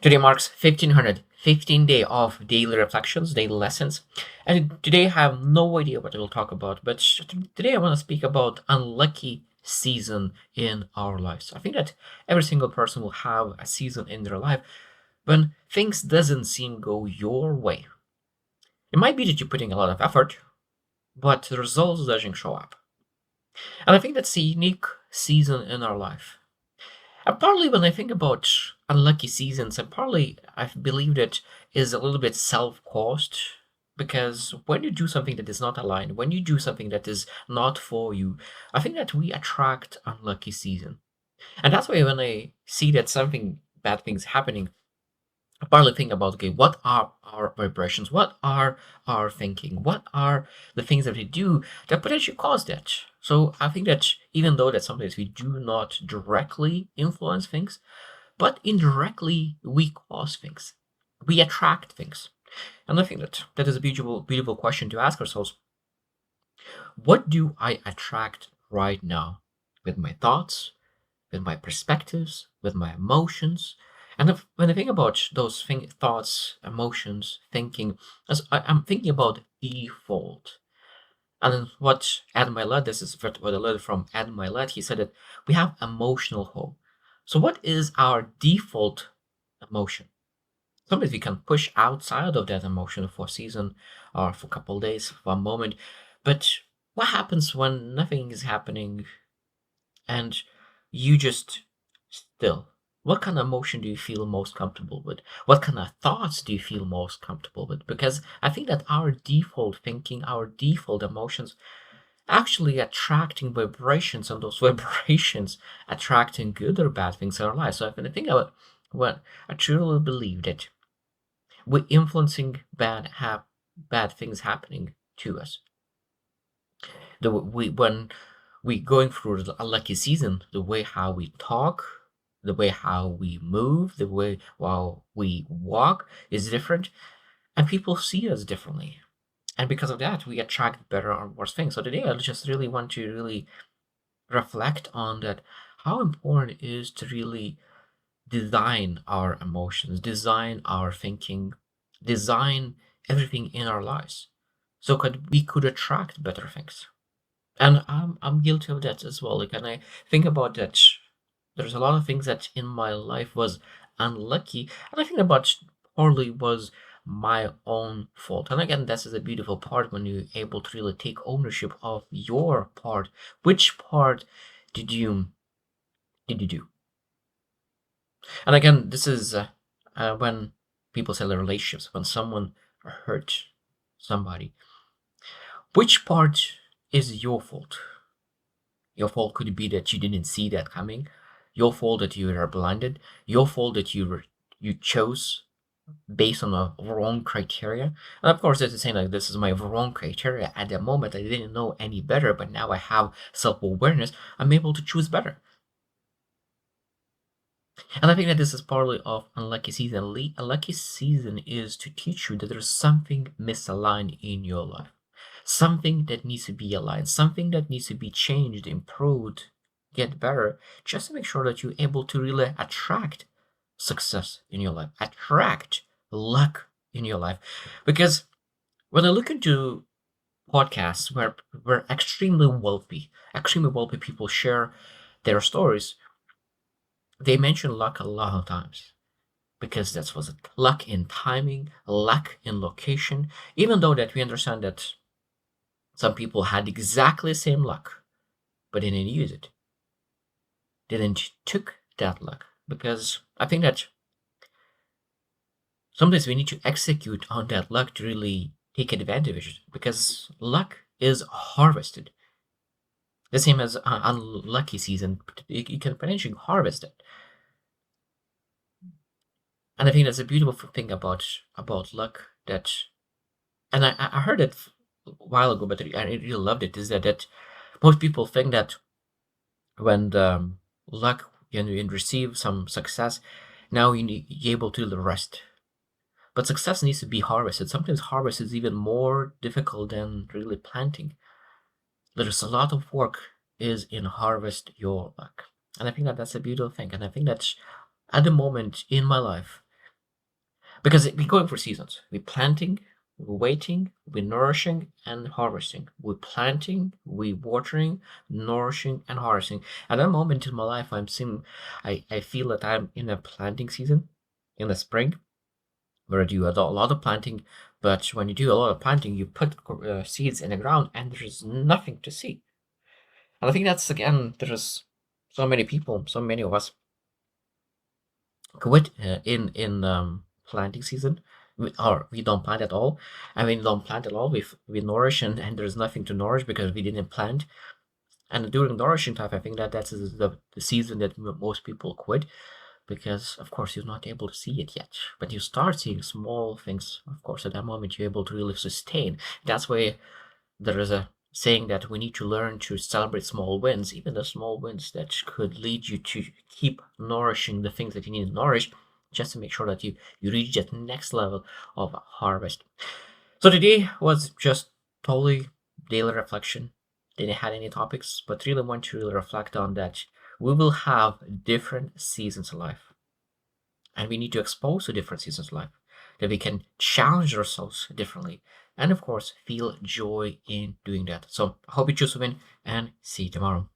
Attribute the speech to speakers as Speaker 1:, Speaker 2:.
Speaker 1: Today marks 1515 day of daily reflections, daily lessons. And today I have no idea what I will talk about, but today I want to speak about unlucky season in our lives. I think that every single person will have a season in their life when things doesn't seem go your way. It might be that you're putting a lot of effort, but the results doesn't show up. And I think that's a unique season in our life. And partly when I think about unlucky seasons, and partly I believe that is a little bit self-caused because when you do something that is not aligned, when you do something that is not for you, I think that we attract unlucky season. And that's why when I see that something bad things happening, I partly think about okay, what are our vibrations? What are our thinking? What are the things that we do that potentially cause that? So I think that even though that sometimes we do not directly influence things, but indirectly we cause things. We attract things. And I think that that is a beautiful, beautiful question to ask ourselves. What do I attract right now with my thoughts, with my perspectives, with my emotions? And when I think about those thoughts, emotions, thinking, as I'm thinking about default. And then what Adam Milet, this is what I learned from Adam Milet, he said that we have emotional home. So what is our default emotion? Sometimes we can push outside of that emotion for a season or for a couple of days, for a moment. But what happens when nothing is happening and you just still? What kind of emotion do you feel most comfortable with? What kind of thoughts do you feel most comfortable with? Because I think that our default thinking, our default emotions actually attracting vibrations, and those vibrations attracting good or bad things in our lives. So if I think about what I truly believe that we're influencing bad things happening to us. When we going through a lucky season, the way how we talk, the way how we move, the way how we walk is different, and people see us differently. And because of that, we attract better or worse things. So today, I just really want to really reflect on that. How important it is to really design our emotions, design our thinking, design everything in our lives, so could we could attract better things. And I'm guilty of that as well. Like, and I think about that. There's a lot of things that in my life was unlucky, and I think about partly was my own fault. And again, this is a beautiful part when you're able to really take ownership of your part. Which part did you do? And again, this is when people say the relationships, when someone hurt somebody, which part is your fault? Your fault could be that you didn't see that coming. Your fault that you were blinded. Your fault that you chose based on a wrong criteria. And of course, it's saying like this is my wrong criteria. At that moment, I didn't know any better, but now I have self-awareness. I'm able to choose better. And I think that this is partly of unlucky season. Unlucky season is to teach you that there's something misaligned in your life, something that needs to be aligned, something that needs to be changed, improved, get better, just to make sure that you're able to really attract success in your life, attract luck in your life. Because when I look into podcasts where extremely wealthy people share their stories, they mention luck a lot of times because that was it. Luck in timing, luck in location. Even though that we understand that some people had exactly the same luck, but they didn't use it. They didn't took that luck because I think that sometimes we need to execute on that luck to really take advantage of it because luck is harvested. The same as unlucky season, you can potentially harvest it. And I think that's a beautiful thing about luck that, and I heard it a while ago, but I really loved it. Is that most people think that when the luck you receive some success, now you're able to do the rest. But success needs to be harvested. Sometimes harvest is even more difficult than really planting. There's a lot of work is in harvest your luck, and I think that that's a beautiful thing. And I think that at the moment in my life, because we're going for seasons. We're planting, we're waiting, we're nourishing and harvesting. We're planting, we're watering, nourishing and harvesting. At that moment in my life, I feel that I'm in a planting season in the spring where I do a lot of planting. But when you do a lot of planting, you put seeds in the ground and there's nothing to see. And I think that's again, there's so many people, so many of us quit in planting season, or we don't plant at all. I mean, don't plant at all. We nourish and there's nothing to nourish because we didn't plant. And during nourishing time, I think that that's the season that most people quit because, of course, you're not able to see it yet. But you start seeing small things. Of course, at that moment, you're able to really sustain. That's why there is a saying that we need to learn to celebrate small wins, even the small wins that could lead you to keep nourishing the things that you need to nourish, just to make sure that you reach that next level of harvest. So today was just totally daily reflection. Didn't have any topics, but really want to really reflect on that we will have different seasons of life. And we need to expose to different seasons of life, that we can challenge ourselves differently, and of course, feel joy in doing that. So I hope you choose to win and see you tomorrow.